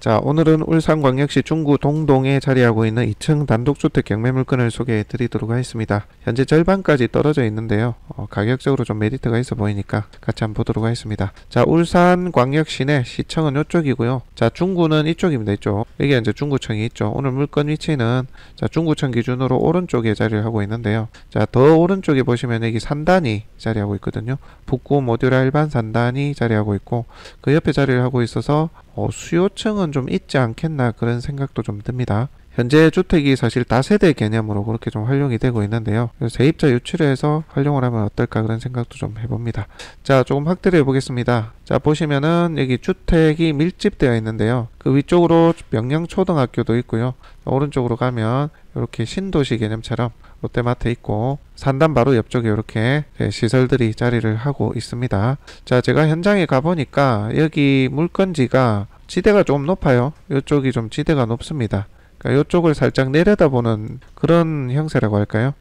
자, 오늘은 울산광역시 중구 동동에 자리하고 있는 2층 단독주택 경매 물건을 소개해 드리도록 하겠습니다. 현재 절반까지 떨어져 있는데요. 가격적으로 좀 메리트가 있어 보이니까 같이 한번 보도록 하겠습니다. 자, 울산광역시 내 시청은 이쪽이고요. 자, 중구는 이쪽입니다. 이쪽. 여기 이제 중구청이 있죠. 오늘 물건 위치는 자, 중구청 기준으로 오른쪽에 자리를 하고 있는데요. 자, 더 오른쪽에 보시면 여기 산단이 자리하고 있거든요. 북구 모듈화 일반 산단이 자리하고 있고 그 옆에 자리를 하고 있어서 수요층은 좀 있지 않겠나 그런 생각도 좀 듭니다. 현재 주택이 사실 다세대 개념으로 그렇게 좀 활용이 되고 있는데요. 세입자 유치를 해서 활용을 하면 어떨까 그런 생각도 좀 해봅니다. 자, 조금 확대를 해보겠습니다. 자, 보시면은 여기 주택이 밀집되어 있는데요. 그 위쪽으로 명령초등학교도 있고요. 오른쪽으로 가면 이렇게 신도시 개념처럼 롯데마트 있고 산단 바로 옆쪽에 이렇게 시설들이 자리를 하고 있습니다. 자, 제가 현장에 가보니까 여기 물건지가 지대가 좀 높아요. 이쪽이 좀 지대가 높습니다. 그러니까 이쪽을 살짝 내려다보는 그런 형태라고 할까요?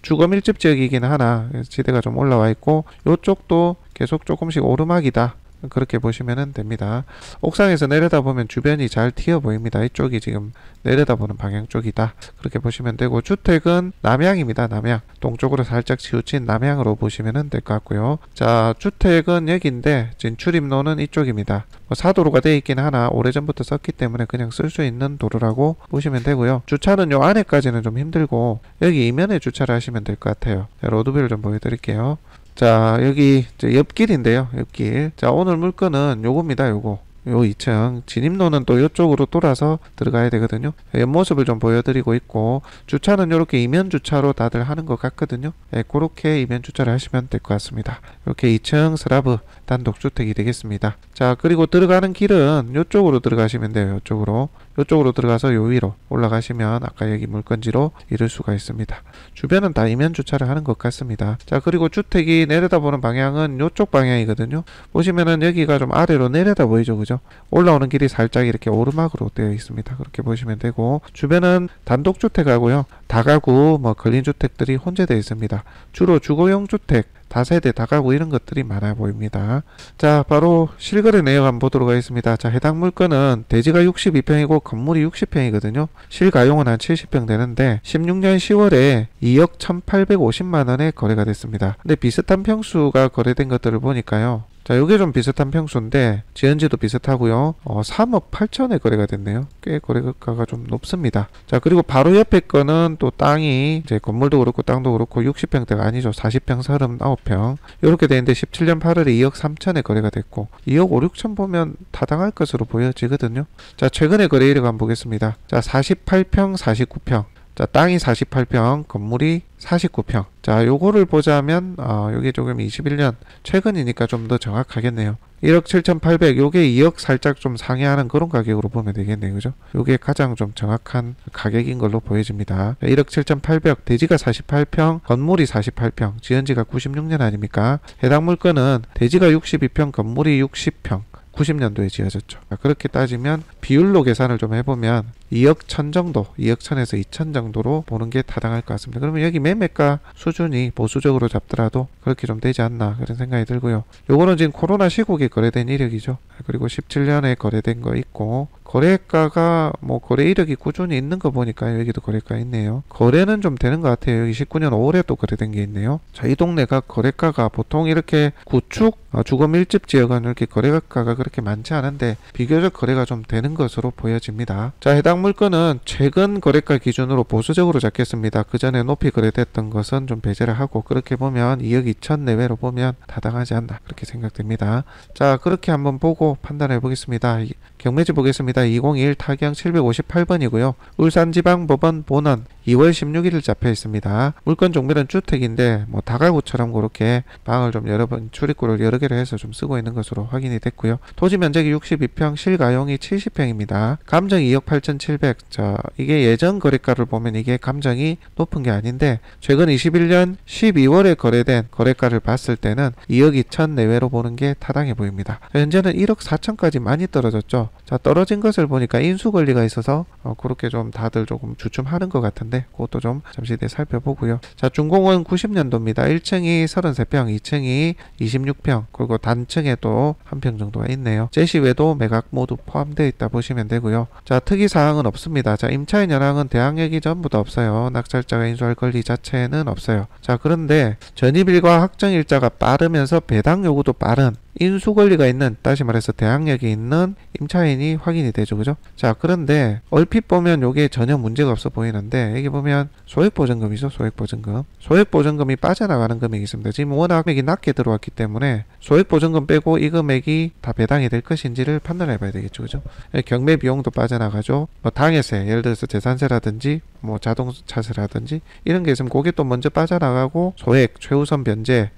주거 밀집 지역이긴 하나 지대가 좀 올라와 있고 이쪽도 계속 조금씩 오르막이다. 그렇게 보시면 됩니다. 옥상에서 내려다보면 주변이 잘 튀어 보입니다. 이쪽이 지금 내려다보는 방향 쪽이다. 그렇게 보시면 되고 주택은 남향입니다. 남향. 동쪽으로 살짝 치우친 남향으로 보시면 될 것 같고요. 자, 주택은 여기인데 진출입로는 이쪽입니다. 사도로가 되어 있긴 하나 오래전부터 썼기 때문에 그냥 쓸 수 있는 도로라고 보시면 되고요. 주차는 요 안에까지는 좀 힘들고 여기 이면에 주차를 하시면 될 것 같아요. 로드뷰를 좀 보여드릴게요. 자, 여기 옆길인데요. 옆길. 자, 오늘 물건은 요겁니다. 요거. 요 2층 진입로는 또 이쪽으로 돌아서 들어가야 되거든요. 옆모습을 좀 보여드리고 있고 주차는 이렇게 이면 주차로 다들 하는 것 같거든요. 그렇게 이면 주차를 하시면 될 것 같습니다. 이렇게 2층 슬라브 단독주택이 되겠습니다. 자, 그리고 들어가는 길은 이쪽으로 들어가시면 돼요. 이쪽으로 들어가서 요 위로 올라가시면 아까 여기 물건지로 이룰 수가 있습니다. 주변은 다 이면 주차를 하는 것 같습니다. 자, 그리고 주택이 내려다보는 방향은 이쪽 방향이거든요. 보시면은 여기가 좀 아래로 내려다 보이죠, 그죠? 올라오는 길이 살짝 이렇게 오르막으로 되어 있습니다. 그렇게 보시면 되고 주변은 단독주택하고요. 다가구 근린주택들이 혼재되어 있습니다. 주로 주거용 주택 다세대 다가구 이런 것들이 많아 보입니다. 자, 바로 실거래 내역 한번 보도록 하겠습니다. 자, 해당 물건은 대지가 62평이고 건물이 60평이거든요. 실가용은 한 70평 되는데 16년 10월에 2억 1850만원에 거래가 됐습니다. 근데 비슷한 평수가 거래된 것들을 보니까요. 자, 요게 좀 비슷한 평수인데 지연지도 비슷하고요. 3억 8천에 거래가 됐네요. 꽤 거래가가 좀 높습니다. 자, 그리고 바로 옆에 거는 또 땅이 이제 건물도 그렇고 땅도 그렇고 60평대가 아니죠. 40평 39평 이렇게 되는데 17년 8월에 2억 3천에 거래가 됐고 2억 5, 6천 보면 타당할 것으로 보여지거든요. 자, 최근에 거래 이력 한번 보겠습니다. 자, 48평 49평. 자, 땅이 48평, 건물이 49평. 자, 요거를 보자면 요게 조금 21년 최근이니까 좀 더 정확하겠네요. 1억 7,800 요게 2억 살짝 좀 상회하는 그런 가격으로 보면 되겠네요. 그죠? 요게 가장 좀 정확한 가격인 걸로 보여집니다. 1억 7,800 대지가 48평, 건물이 48평, 지은지가 96년 아닙니까? 해당 물건은 대지가 62평, 건물이 60평. 90년도에 지어졌죠. 그렇게 따지면 비율로 계산을 좀 해보면 2억 1천 정도, 2억 1천에서 2천 정도로 보는 게 타당할 것 같습니다. 그러면 여기 매매가 수준이 보수적으로 잡더라도 그렇게 좀 되지 않나 그런 생각이 들고요. 요거는 지금 코로나 시국에 거래된 이력이죠. 그리고 17년에 거래된 거 있고 거래가가 거래 이력이 꾸준히 있는 거 보니까 여기도 거래가 있네요. 거래는 좀 되는 것 같아요. 여기 19년 5월에 또 거래된 게 있네요. 자, 이 동네가 거래가가 보통 이렇게 구축 주거 밀집 지역은 이렇게 거래가가 그렇게 많지 않은데 비교적 거래가 좀 되는 것으로 보여집니다. 자, 해당 물건은 최근 거래가 기준으로 보수적으로 잡겠습니다. 그 전에 높이 거래됐던 것은 좀 배제를 하고 그렇게 보면 2억 2천 내외로 보면 타당하지 않나 그렇게 생각됩니다. 자, 그렇게 한번 보고 판단해 보겠습니다. 경매지 보겠습니다. 2021 타경 758번이고요. 울산지방법원 본원 2월 16일 잡혀 있습니다. 물건 종별은 주택인데 뭐 다가구처럼 그렇게 방을 좀 여러 번 출입구를 여러 개를 해서 좀 쓰고 있는 것으로 확인이 됐고요. 토지 면적이 62평, 실가용이 70평입니다. 감정 2억 8,700. 자, 이게 예전 거래가를 보면 이게 감정이 높은 게 아닌데 최근 21년 12월에 거래된 거래가를 봤을 때는 2억 2천 내외로 보는 게 타당해 보입니다. 현재는 1억 4천까지 많이 떨어졌죠. 자, 떨어진 것을 보니까 인수 권리가 있어서 그렇게 좀 다들 조금 주춤하는 것 같은데 그것도 좀 잠시 뒤에 살펴보고요. 자, 준공은 90년도입니다. 1층이 33평, 2층이 26평, 그리고 단층에 또 한 평 정도가 있네요. 제시외도 매각 모두 포함되어 있다 보시면 되고요. 자, 특이사항은 없습니다. 자, 임차인 연항은 대항력이 전부 다 없어요. 낙찰자가 인수할 권리 자체는 없어요. 자, 그런데 전입일과 확정일자가 빠르면서 배당 요구도 빠른 인수 권리가 있는, 다시 말해서 대항력이 있는 임차인이 확인이 되죠. 그죠? 자, 그런데 얼핏 보면 요게 전혀 문제가 없어 보이는데 여기 보면 소액보증금이죠. 소액보증금. 소액보증금이 빠져나가는 금액이 있습니다. 지금 워낙 금액이 낮게 들어왔기 때문에 소액보증금 빼고 이 금액이 다 배당이 될 것인지를 판단해 봐야 되겠죠. 그죠? 경매 비용도 빠져나가죠. 뭐 당해세, 예를 들어서 재산세라든지 뭐 자동차세라든지 이런 게 있으면 그게 또 먼저 빠져나가고 소액, 최우선 변제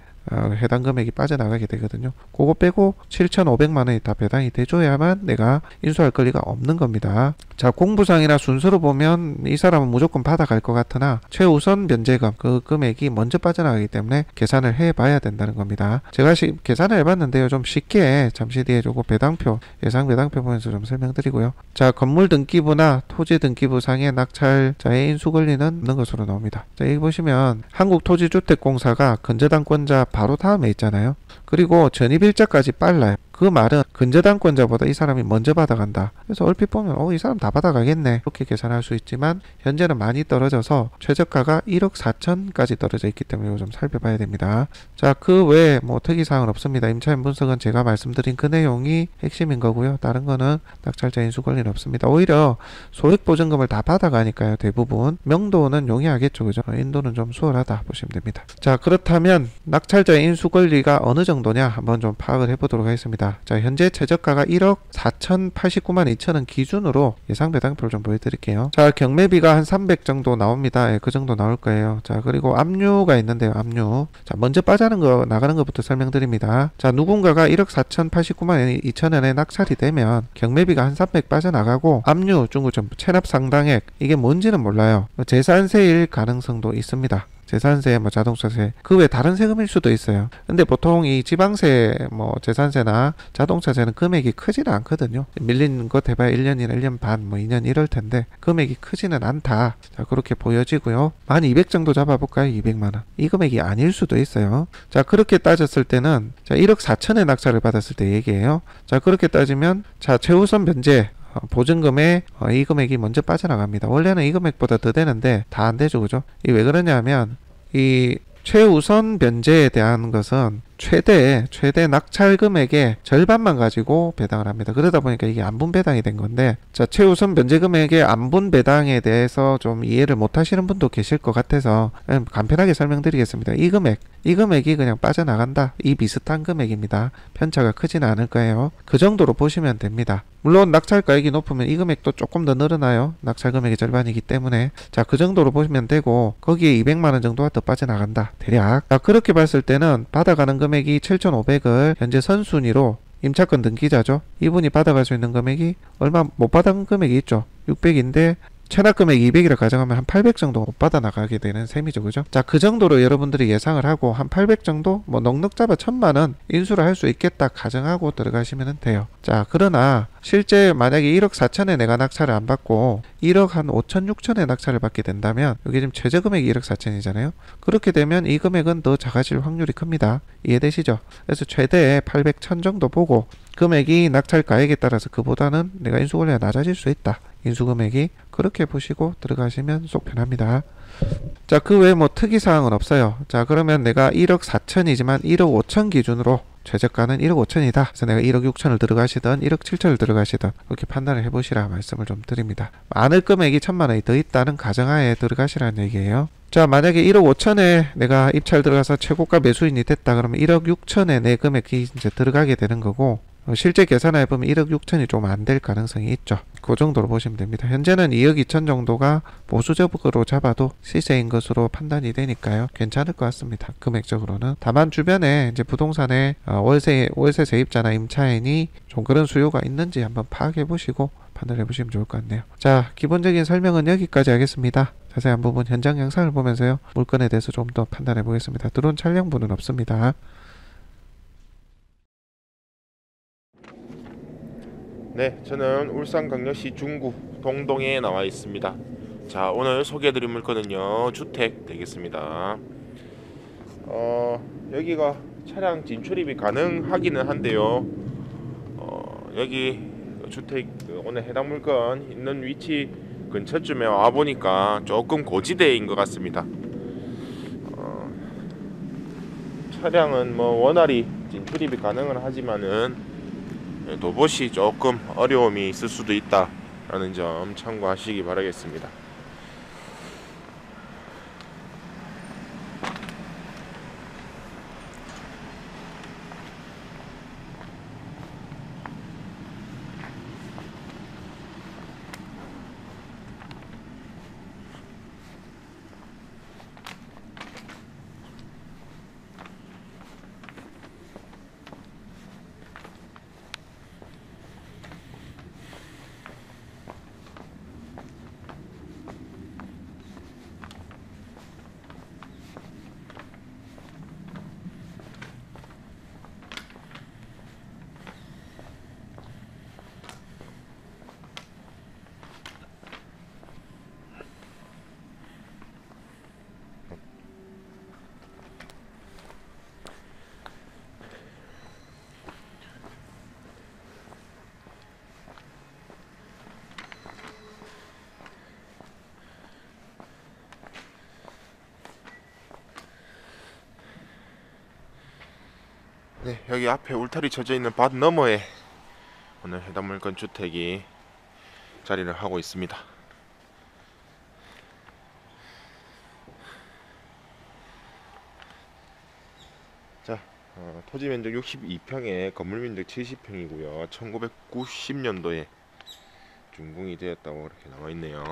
해당 금액이 빠져나가게 되거든요. 그거 빼고 7,500만 원이 다 배당이 돼줘야만 내가 인수할 권리가 없는 겁니다. 자, 공부상이나 순서로 보면 이 사람은 무조건 받아갈 것 같으나 최우선 변제금 그 금액이 먼저 빠져나가기 때문에 계산을 해봐야 된다는 겁니다. 제가 계산을 해봤는데요. 좀 쉽게 잠시 뒤에 요거 배당표, 예상 배당표 보면서 좀 설명드리고요. 자, 건물 등기부나 토지 등기부상의 낙찰자의 인수 권리는 없는 것으로 나옵니다. 자, 여기 보시면 한국토지주택공사가 근저당권자 바로 다음에 있잖아요. 그리고 전입일자까지 빨라요. 그 말은 근저당권자보다 이 사람이 먼저 받아간다. 그래서 얼핏 보면 이 사람 다 받아가겠네 이렇게 계산할 수 있지만 현재는 많이 떨어져서 최저가가 1억 4천까지 떨어져 있기 때문에 이거 좀 살펴봐야 됩니다. 자, 그 외에 뭐 특이사항은 없습니다. 임차인 분석은 제가 말씀드린 그 내용이 핵심인 거고요. 다른 거는 낙찰자 인수 권리는 없습니다. 오히려 소액보증금을 다 받아가니까요. 대부분 명도는 용이하겠죠. 그죠? 인도는 좀 수월하다 보시면 됩니다. 자, 그렇다면 낙찰자의 인수 권리가 어느 정도냐 한번 좀 파악을 해보도록 하겠습니다. 자, 현재 최저가가 1억 4,089만 2천원 기준으로 예상 배당표를 좀 보여드릴게요. 자, 경매비가 한 300 정도 나옵니다. 예, 그 정도 나올 거예요. 자, 그리고 압류가 있는데요. 압류. 자, 먼저 나가는 것부터 설명드립니다. 자, 누군가가 1억 4,089만 2천원에 낙찰이 되면 경매비가 한 300 빠져나가고 압류, 중고점, 체납 상당액 이게 뭔지는 몰라요. 재산세일 가능성도 있습니다. 재산세, 뭐 자동차세, 그 외 다른 세금일 수도 있어요. 근데 보통 이 지방세, 뭐 재산세나 자동차세는 금액이 크지는 않거든요. 밀린 것 해봐야 1년이나 1년 반, 뭐 2년 이럴 텐데 금액이 크지는 않다. 자, 그렇게 보여지고요. 1,200 정도 잡아볼까요? 200만원. 이 금액이 아닐 수도 있어요. 자, 그렇게 따졌을 때는 자, 1억 4천에 낙찰을 받았을 때 얘기예요. 자, 그렇게 따지면 자, 최우선 변제 보증금에 이 금액이 먼저 빠져나갑니다. 원래는 이 금액보다 더 되는데 다 안 되죠. 그죠? 이 왜 그러냐면 이 최우선 변제에 대한 것은 최대 낙찰 금액의 절반만 가지고 배당을 합니다. 그러다 보니까 이게 안분 배당이 된 건데, 자, 최우선 변제 금액의 안분 배당에 대해서 좀 이해를 못 하시는 분도 계실 것 같아서 간편하게 설명드리겠습니다. 이 금액이 그냥 빠져나간다. 이 비슷한 금액입니다. 편차가 크지는 않을 거예요. 그 정도로 보시면 됩니다. 물론 낙찰가액이 높으면 이 금액도 조금 더 늘어나요. 낙찰 금액의 절반이기 때문에. 자, 그 정도로 보시면 되고 거기에 200만원 정도가 더 빠져나간다. 대략. 자, 그렇게 봤을 때는 받아가는 금액이 7,500을 현재 선순위로 임차권 등기자죠. 이분이 받아갈 수 있는 금액이 얼마 못 받은 금액이 있죠. 600인데 체납금액 200이라 가정하면 한 800 정도 못 받아 나가게 되는 셈이죠. 그죠? 자, 그 정도로 여러분들이 예상을 하고 한 800 정도 뭐 넉넉 잡아 1,000만원 인수를 할 수 있겠다 가정하고 들어가시면 돼요. 자, 그러나 실제 만약에 1억 4천에 내가 낙찰을 안 받고 1억 한 5천 6천에 낙찰을 받게 된다면 여기 지금 최저금액이 1억 4천이잖아요. 그렇게 되면 이 금액은 더 작아질 확률이 큽니다. 이해되시죠? 그래서 최대 800, 1000 정도 보고 금액이 낙찰가액에 따라서 그보다는 내가 인수권리가 낮아질 수 있다. 인수금액이 그렇게 보시고 들어가시면 속 편합니다. 자, 그 외에 뭐 특이사항은 없어요. 자, 그러면 내가 1억 4천이지만 1억 5천 기준으로 최저가는 1억 5천이다. 그래서 내가 1억 6천을 들어가시든 1억 7천을 들어가시든 그렇게 판단을 해보시라 말씀을 좀 드립니다. 많을 금액이 1,000만원이 더 있다는 가정하에 들어가시라는 얘기예요. 자, 만약에 1억 5천에 내가 입찰 들어가서 최고가 매수인이 됐다 그러면 1억 6천에 내 금액이 이제 들어가게 되는 거고, 실제 계산해보면 1억 6천이 좀 안 될 가능성이 있죠. 그 정도로 보시면 됩니다. 현재는 2억 2천 정도가 보수적으로 잡아도 시세인 것으로 판단이 되니까요. 괜찮을 것 같습니다. 금액적으로는. 다만 주변에 이제 부동산에 월세 세입자나 임차인이 좀 그런 수요가 있는지 한번 파악해 보시고 판단해 보시면 좋을 것 같네요. 자, 기본적인 설명은 여기까지 하겠습니다. 자세한 부분 현장 영상을 보면서요. 물건에 대해서 좀 더 판단해 보겠습니다. 드론 촬영분은 없습니다. 네, 저는 울산광역시 중구 동동에 나와 있습니다. 자, 오늘 소개해드릴 물건은요, 주택 되겠습니다. 여기가 차량 진출입이 가능하기는 한데요. 여기 주택 오늘 해당 물건 있는 위치 근처쯤에 와 보니까 조금 고지대인 것 같습니다. 차량은 뭐 원활히 진출입이 가능은 하지만은 도봇이 조금 어려움이 있을 수도 있다라는 점 참고하시기 바라겠습니다. 네, 여기 앞에 울타리 쳐져 있는 밭 너머에 오늘 해당 물건 주택이 자리를 하고 있습니다. 자, 토지 면적 62평에 건물 면적 70평이고요. 1990년도에 준공이 되었다고 이렇게 나와 있네요.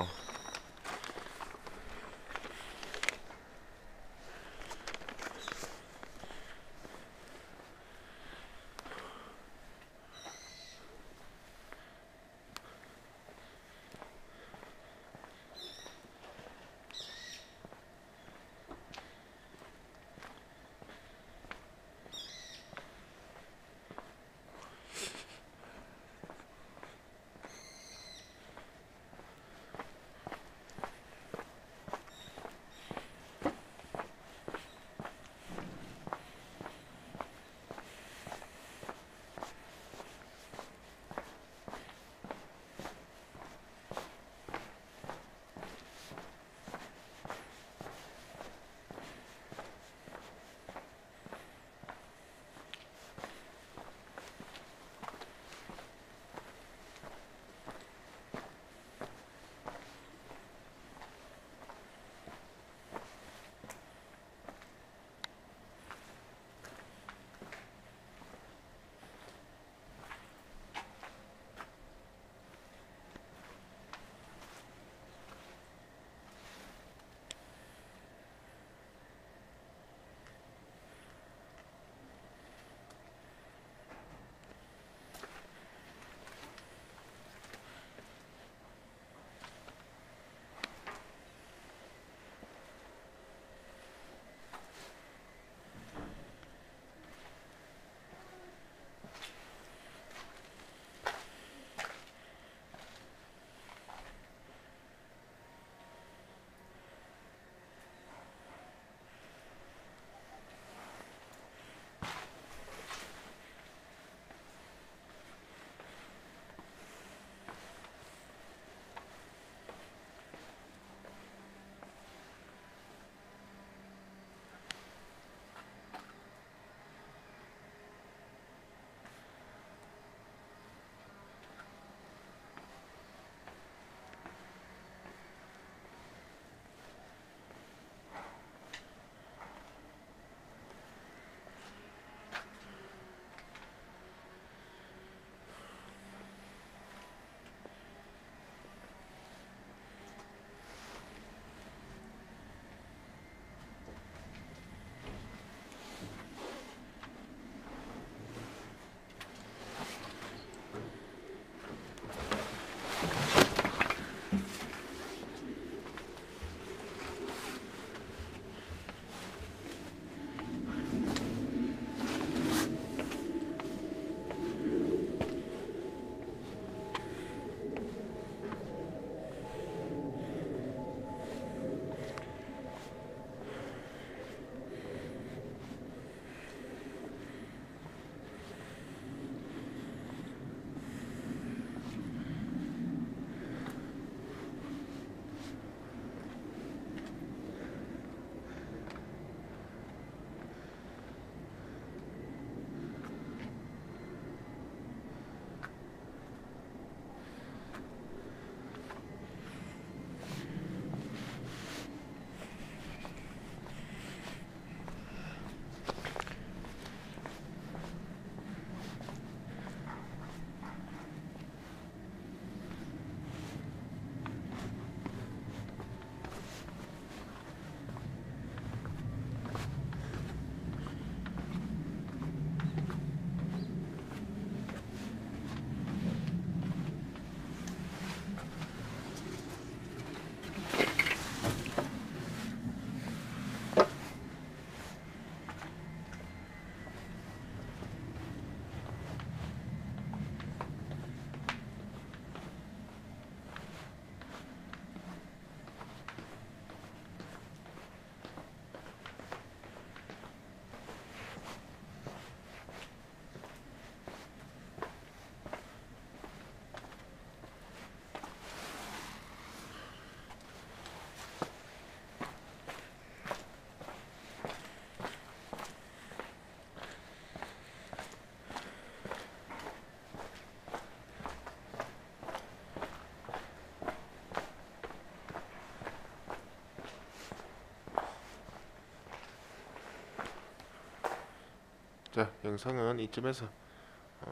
자, 영상은 이쯤에서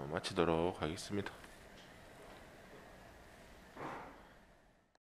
마치도록 하겠습니다.